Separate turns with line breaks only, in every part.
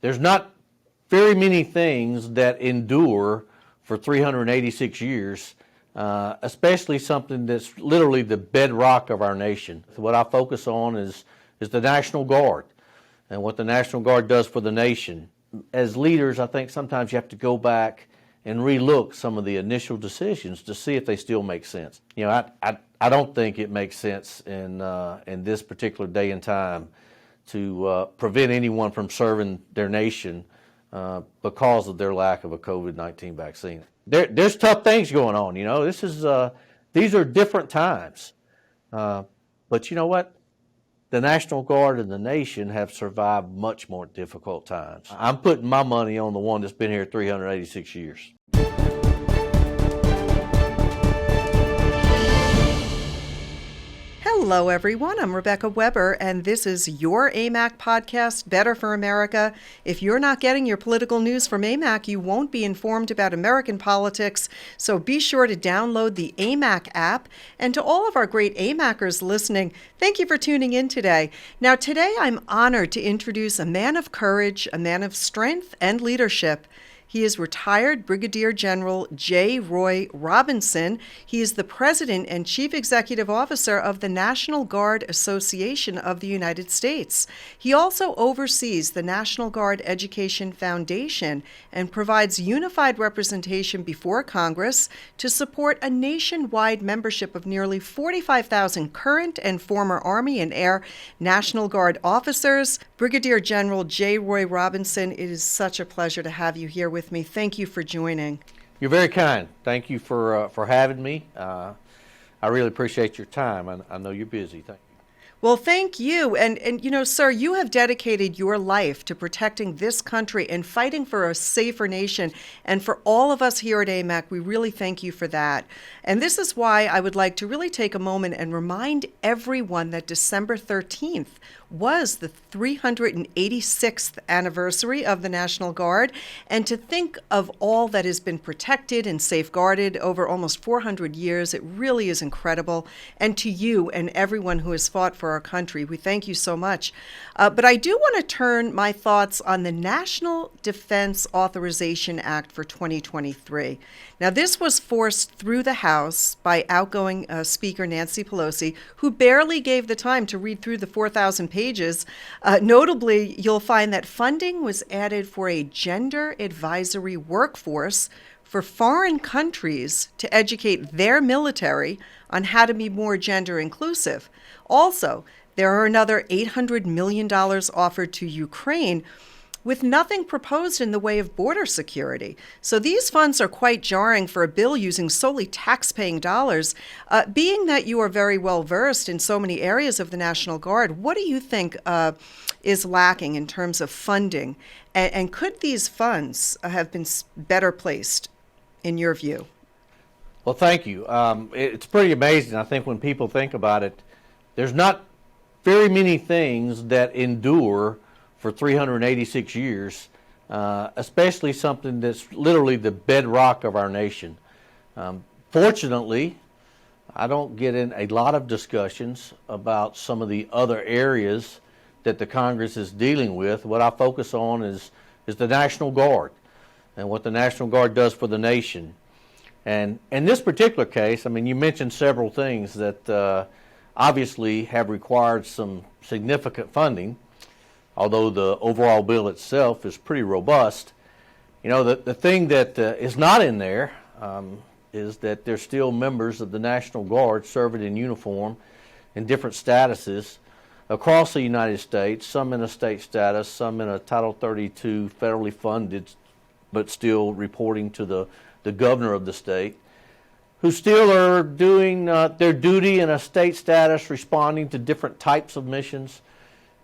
There's not very many things that endure for 386 years, especially something that's literally the bedrock of our nation. What I focus on is the National Guard and what the National Guard does for the nation. As leaders, I think sometimes you have to go back and relook some of the initial decisions to see if they still make sense. You know, I don't think it makes sense in this particular day and time to prevent anyone from serving their nation because of their lack of a COVID-19 vaccine. There's tough things going on. You know, these are different times, but you know what? The National Guard and the nation have survived much more difficult times. I'm putting my money on the one that's been here 386 years.
Hello, everyone. I'm Rebecca Weber, and this is your AMAC podcast, Better for America. If you're not getting your political news from AMAC, you won't be informed about American politics, so be sure to download the AMAC app. And to all of our great AMACers listening, thank you for tuning in today. Now, today I'm honored to introduce a man of courage, a man of strength and leadership. He is retired Brigadier General J. Roy Robinson. He is the President and Chief Executive Officer of the National Guard Association of the United States. He also oversees the National Guard Education Foundation and provides unified representation before Congress to support a nationwide membership of nearly 45,000 current and former Army and Air National Guard officers. Brigadier General J. Roy Robinson, it is such a pleasure to have you here with me. Thank you for joining.
You're very kind. Thank you for having me. I really appreciate your time. I know you're busy. Thank you.
Well, thank you. And you know, sir, you have dedicated your life to protecting this country and fighting for a safer nation. And for all of us here at AMAC, we really thank you for that. And this is why I would like to really take a moment and remind everyone that December 13th was the 386th anniversary of the National Guard, and to think of all that has been protected and safeguarded over almost 400 years, it really is incredible. And to you and everyone who has fought for our country, we thank you so much. But I do want to turn my thoughts on the National Defense Authorization Act for 2023. Now, this was forced through the House by outgoing Speaker Nancy Pelosi, who barely gave the time to read through the 4,000 pages. Notably, you'll find that funding was added for a gender advisory workforce for foreign countries to educate their military on how to be more gender inclusive. Also, there are another $800 million offered to Ukraine, with nothing proposed in the way of border security. So these funds are quite jarring for a bill using solely tax-paying dollars. Being that you are very well versed in so many areas of the National Guard, what do you think is lacking in terms of funding? And could these funds have been better placed, in your view?
Well, thank you. It's pretty amazing. I think when people think about it, there's not very many things that endure for 386 years, especially something that's literally the bedrock of our nation. Fortunately, I don't get in a lot of discussions about some of the other areas that the Congress is dealing with. What I focus on is the National Guard and what the National Guard does for the nation. And in this particular case, I mean, you mentioned several things that obviously have required some significant funding, although the overall bill itself is pretty robust. You know, the thing that is not in there is that there's still members of the National Guard serving in uniform in different statuses across the United States, some in a state status, some in a Title 32 federally funded, but still reporting to the governor of the state, who still are doing their duty in a state status, responding to different types of missions,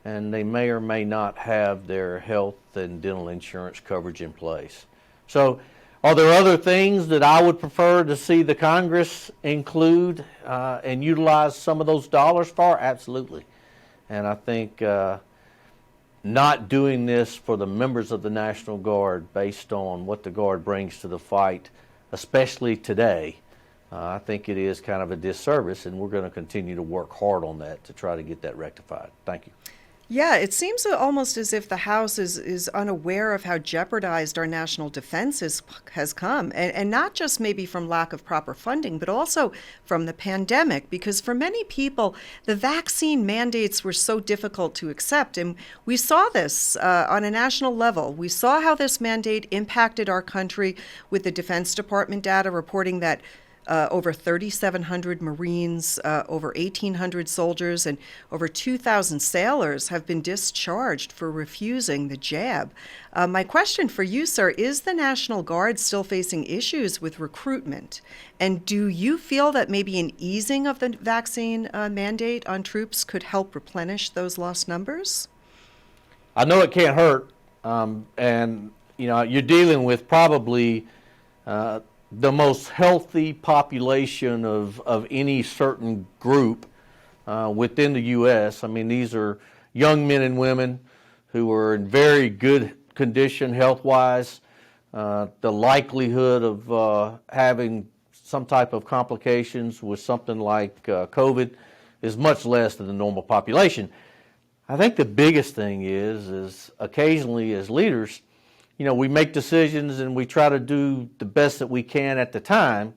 and they may or may not have their health and dental insurance coverage in place. So are there other things that I would prefer to see the Congress include and utilize some of those dollars for? Absolutely. And I think not doing this for the members of the National Guard based on what the Guard brings to the fight, especially today, I think it is kind of a disservice, and we're going to continue to work hard on that to try to get that rectified. Thank you.
Yeah, it seems almost as if the House is unaware of how jeopardized our national defense has come, and not just maybe from lack of proper funding, but also from the pandemic, because for many people, the vaccine mandates were so difficult to accept. And we saw this on a national level. We saw how this mandate impacted our country with the Defense Department data reporting that over 3,700 Marines, over 1,800 soldiers, and over 2,000 sailors have been discharged for refusing the jab. My question for you, sir, is the National Guard still facing issues with recruitment? And do you feel that maybe an easing of the vaccine mandate on troops could help replenish those lost numbers?
I know it can't hurt, and you're dealing with probably the most healthy population of any certain group within the U.S. I mean, these are young men and women who are in very good condition health-wise. The likelihood of having some type of complications with something like COVID is much less than the normal population. I think the biggest thing is occasionally as leaders, we make decisions and we try to do the best that we can at the time,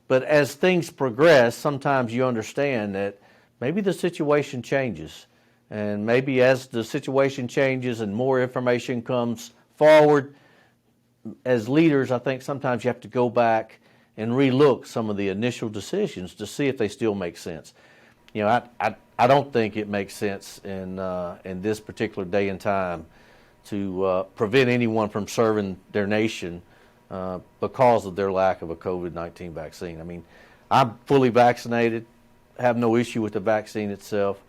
but as things progress, sometimes you understand that maybe the situation changes, and maybe as the situation changes and more information comes forward, as leaders, I think sometimes you have to go back and relook some of the initial decisions to see if they still make sense. I don't think it makes sense in this particular day and time to prevent anyone from serving their nation because of their lack of a COVID-19 vaccine. I mean, I'm fully vaccinated, have no issue with the vaccine itself,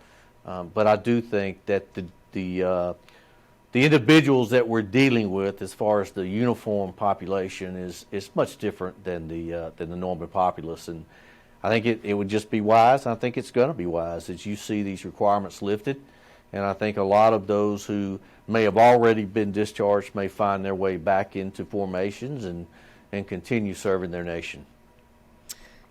but I do think that the individuals that we're dealing with, as far as the uniform population, is much different than the normal populace, and I think it would just be wise. I think it's going to be wise as you see these requirements lifted, and I think a lot of those who may have already been discharged may find their way back into formations and continue serving their nation.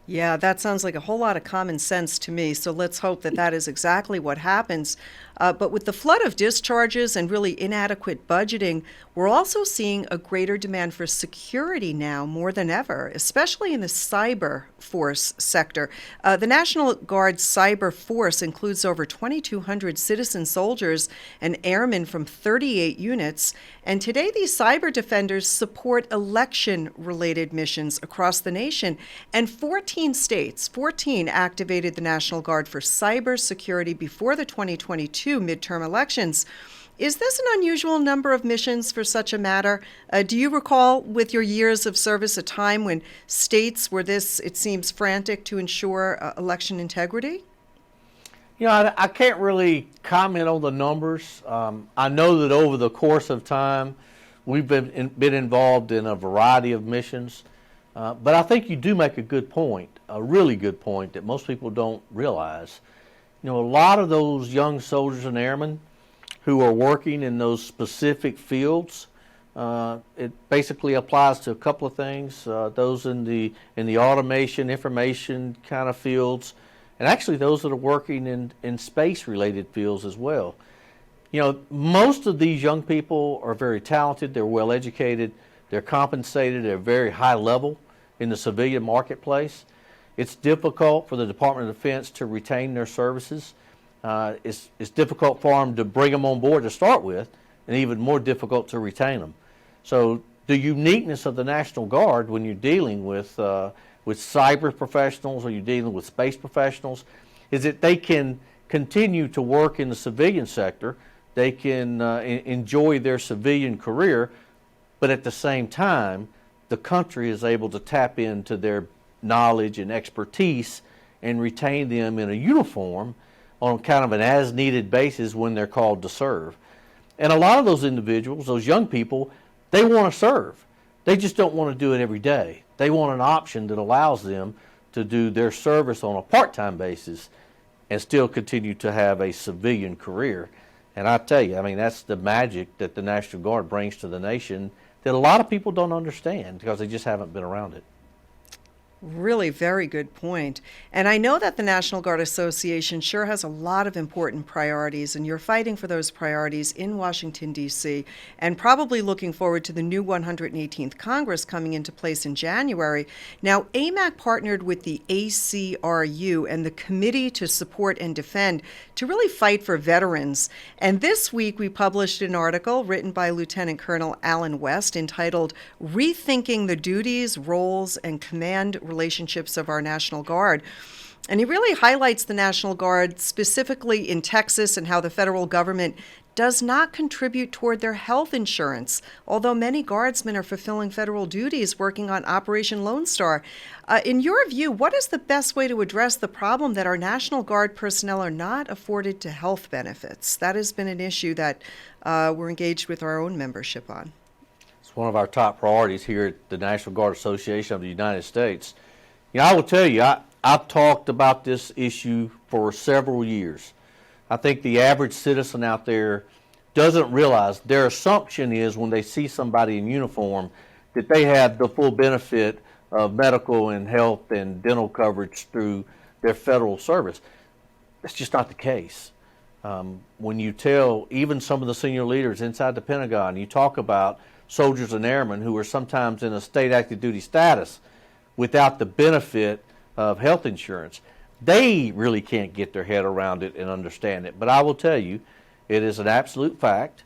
Yeah, that sounds like a whole lot of common sense to me. So let's hope that that is exactly what happens. But with the flood of discharges and really inadequate budgeting, we're also seeing a greater demand for security now more than ever, especially in the cyber force sector. The National Guard Cyber Force includes over 2,200 citizen soldiers and airmen from 38 units. And today, these cyber defenders support election-related missions across the nation. And 14 states, 14 activated the National Guard for cyber security before the 2022 midterm elections. Is this an unusual number of missions for such a matter? Do you recall, with your years of service, a time when states were this, it seems, frantic to ensure election integrity?
I can't really comment on the numbers. I know that over the course of time, we've been involved in a variety of missions. But I think you do make a good point, a really good point that most people don't realize. A lot of those young soldiers and airmen who are working in those specific fields, it basically applies to a couple of things. Those in the automation, information kind of fields, and actually those that are working in space-related fields as well. Most of these young people are very talented, they're well educated, they're compensated at a very high level in the civilian marketplace. It's difficult for the Department of Defense to retain their services. It's difficult for them to bring them on board to start with, and even more difficult to retain them. So the uniqueness of the National Guard when you're dealing with cyber professionals or you're dealing with space professionals is that they can continue to work in the civilian sector. They can enjoy their civilian career, but at the same time, the country is able to tap into their knowledge and expertise and retain them in a uniform on kind of an as-needed basis when they're called to serve. And a lot of those individuals, those young people, they want to serve. They just don't want to do it every day. They want an option that allows them to do their service on a part-time basis and still continue to have a civilian career. And I tell you, that's the magic that the National Guard brings to the nation that a lot of people don't understand because they just haven't been around it.
Really very good point. And I know that the National Guard Association sure has a lot of important priorities, and you're fighting for those priorities in Washington, D.C., and probably looking forward to the new 118th Congress coming into place in January. Now, AMAC partnered with the ACRU and the Committee to Support and Defend to really fight for veterans. And this week we published an article written by Lieutenant Colonel Alan West entitled Rethinking the Duties, Roles, and Command Relationships of Our National Guard. And he really highlights the National Guard specifically in Texas and how the federal government does not contribute toward their health insurance, although many Guardsmen are fulfilling federal duties working on Operation Lone Star. In your view, what is the best way to address the problem that our National Guard personnel are not afforded to health benefits? That has been an issue that we're engaged with our own membership on.
It's one of our top priorities here at the National Guard Association of the United States. I will tell you, I've talked about this issue for several years. I think the average citizen out there doesn't realize, their assumption is when they see somebody in uniform that they have the full benefit of medical and health and dental coverage through their federal service. That's just not the case. When you tell even some of the senior leaders inside the Pentagon, you talk about soldiers and airmen who are sometimes in a state active duty status without the benefit of health insurance. They really can't get their head around it and understand it. But I will tell you, it is an absolute fact,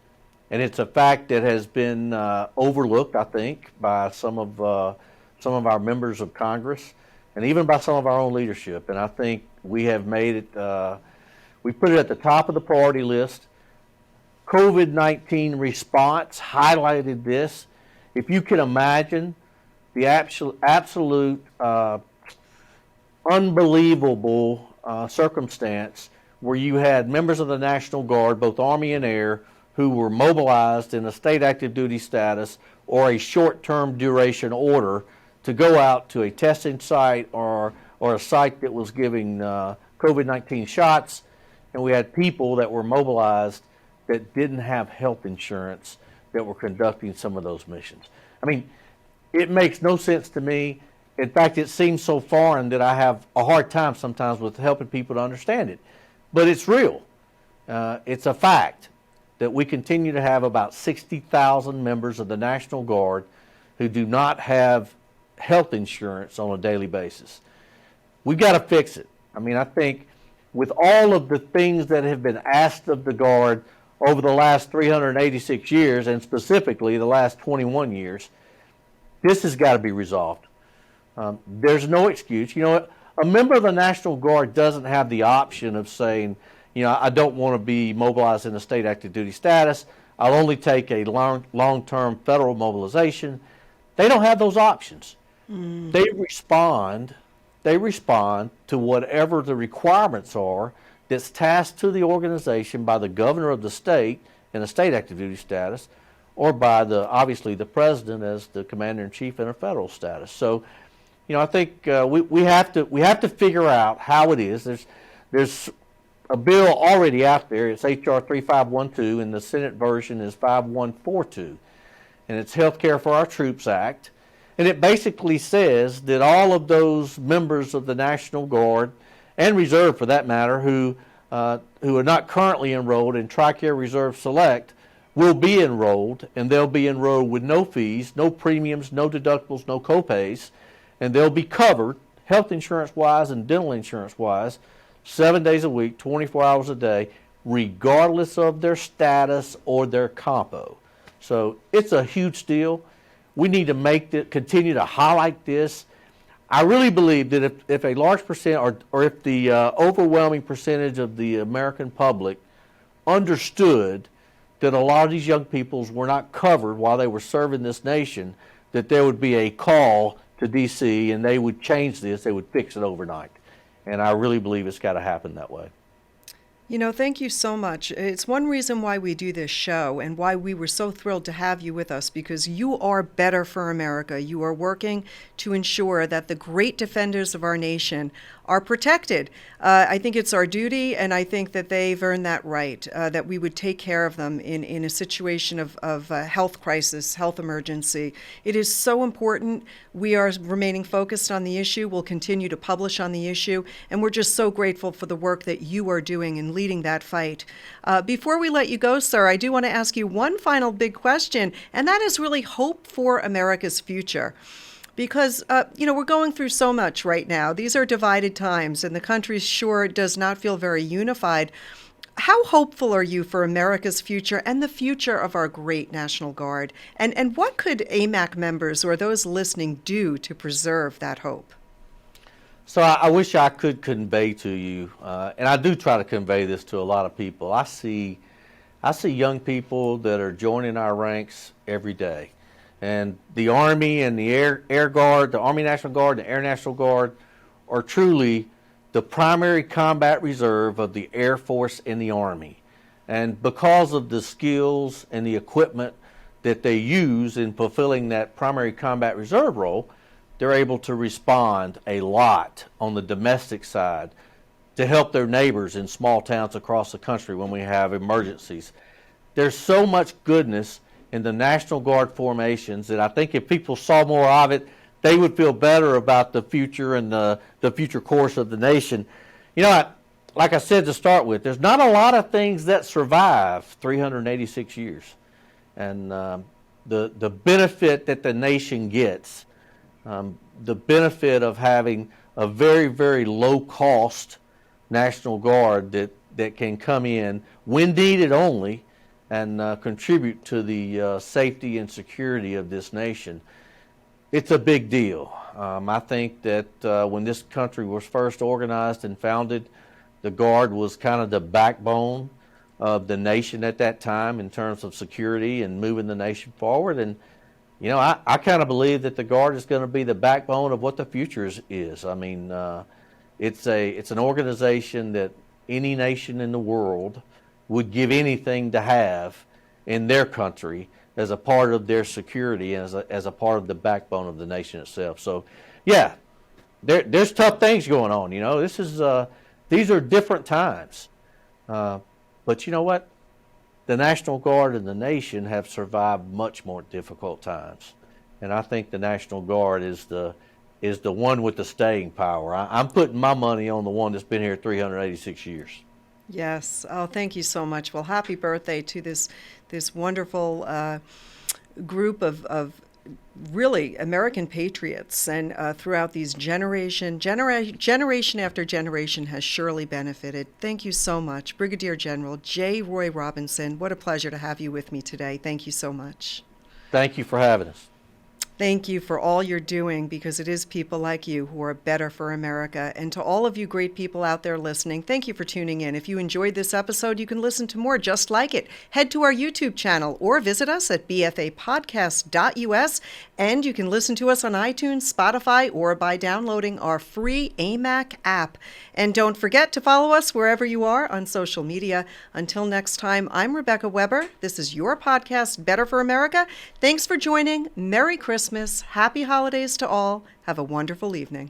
and it's a fact that has been overlooked, I think, by some of our members of Congress and even by some of our own leadership. And I think we have made it, we put it at the top of the priority list. COVID-19 response highlighted this. If you can imagine the absolute unbelievable circumstance where you had members of the National Guard, both Army and Air, who were mobilized in a state active duty status or a short-term duration order to go out to a testing site or a site that was giving COVID-19 shots, and we had people that were mobilized that didn't have health insurance that were conducting some of those missions. I mean, it makes no sense to me. In fact, it seems so foreign that I have a hard time sometimes with helping people to understand it. But it's real. It's a fact that we continue to have about 60,000 members of the National Guard who do not have health insurance on a daily basis. We've got to fix it. I mean, I think with all of the things that have been asked of the Guard over the last 386 years, and specifically the last 21 years, this has got to be resolved. There's no excuse. A member of the National Guard doesn't have the option of saying, I don't want to be mobilized in a state active duty status. I'll only take a long-term federal mobilization. They don't have those options. They respond to whatever the requirements are that's tasked to the organization by the governor of the state in a state active duty status, or by obviously the president as the commander-in-chief in a federal status. So, I think we have to figure out how it is. There's a bill already out there. It's H.R. 3512, and the Senate version is 5142, and it's Healthcare for Our Troops Act, and it basically says that all of those members of the National Guard and Reserve, for that matter, who are not currently enrolled in TRICARE Reserve Select will be enrolled, and they'll be enrolled with no fees, no premiums, no deductibles, no copays, and they'll be covered health insurance-wise and dental insurance-wise 7 days a week, 24 hours a day, regardless of their status or their compo. So it's a huge deal. We need to continue to highlight this. I really believe that if a large percent or if the overwhelming percentage of the American public understood that a lot of these young peoples were not covered while they were serving this nation, that there would be a call to D.C. and they would change this, they would fix it overnight. And I really believe it's got to happen that way.
Thank you so much. It's one reason why we do this show and why we were so thrilled to have you with us, because you are better for America. You are working to ensure that the great defenders of our nation are protected. I think it's our duty, and I think that they've earned that right, that we would take care of them in a situation of health crisis, health emergency. It is so important. We are remaining focused on the issue. We'll continue to publish on the issue, and we're just so grateful for the work that you are doing in leading that fight. Before we let you go, sir, I do want to ask you one final big question, and that is really hope for America's future. Because, we're going through so much right now. These are divided times, and the country sure does not feel very unified. How hopeful are you for America's future and the future of our great National Guard? And what could AMAC members or those listening do to preserve that hope?
So I wish I could convey to you, and I do try to convey this to a lot of people. I see young people that are joining our ranks every day. And the Army and the Air Guard, the Army National Guard, the Air National Guard are truly the primary combat reserve of the Air Force and the Army. And because of the skills and the equipment that they use in fulfilling that primary combat reserve role, they're able to respond a lot on the domestic side to help their neighbors in small towns across the country when we have emergencies. There's so much goodness in the National Guard formations that I think if people saw more of it, they would feel better about the future and the future course of the nation. Like I said to start with, there's not a lot of things that survive 386 years. And the benefit that the nation gets, the benefit of having a very, very low-cost National Guard that can come in when needed only and contribute to the safety and security of this nation. It's a big deal. I think that when this country was first organized and founded, the Guard was kind of the backbone of the nation at that time in terms of security and moving the nation forward. And, I kind of believe that the Guard is going to be the backbone of what the future is. I mean, it's an organization that any nation in the world would give anything to have in their country as a part of their security and as a part of the backbone of the nation itself. So, yeah, there's tough things going on. These are different times. But you know what? The National Guard and the nation have survived much more difficult times. And I think the National Guard is the one with the staying power. I'm putting my money on the one that's been here 386 years.
Yes. Oh, thank you so much. Well, happy birthday to this wonderful group of really American patriots, and throughout these generation after generation has surely benefited. Thank you so much, Brigadier General J. Roy Robinson. What a pleasure to have you with me today. Thank you so much.
Thank you for having us.
Thank you for all you're doing, because it is people like you who are better for America. And to all of you great people out there listening, thank you for tuning in. If you enjoyed this episode, you can listen to more just like it. Head to our YouTube channel or visit us at bfapodcast.us. And you can listen to us on iTunes, Spotify, or by downloading our free AMAC app. And don't forget to follow us wherever you are on social media. Until next time, I'm Rebecca Weber. This is your podcast, Better for America. Thanks for joining. Merry Christmas. Happy holidays to all. Have a wonderful evening.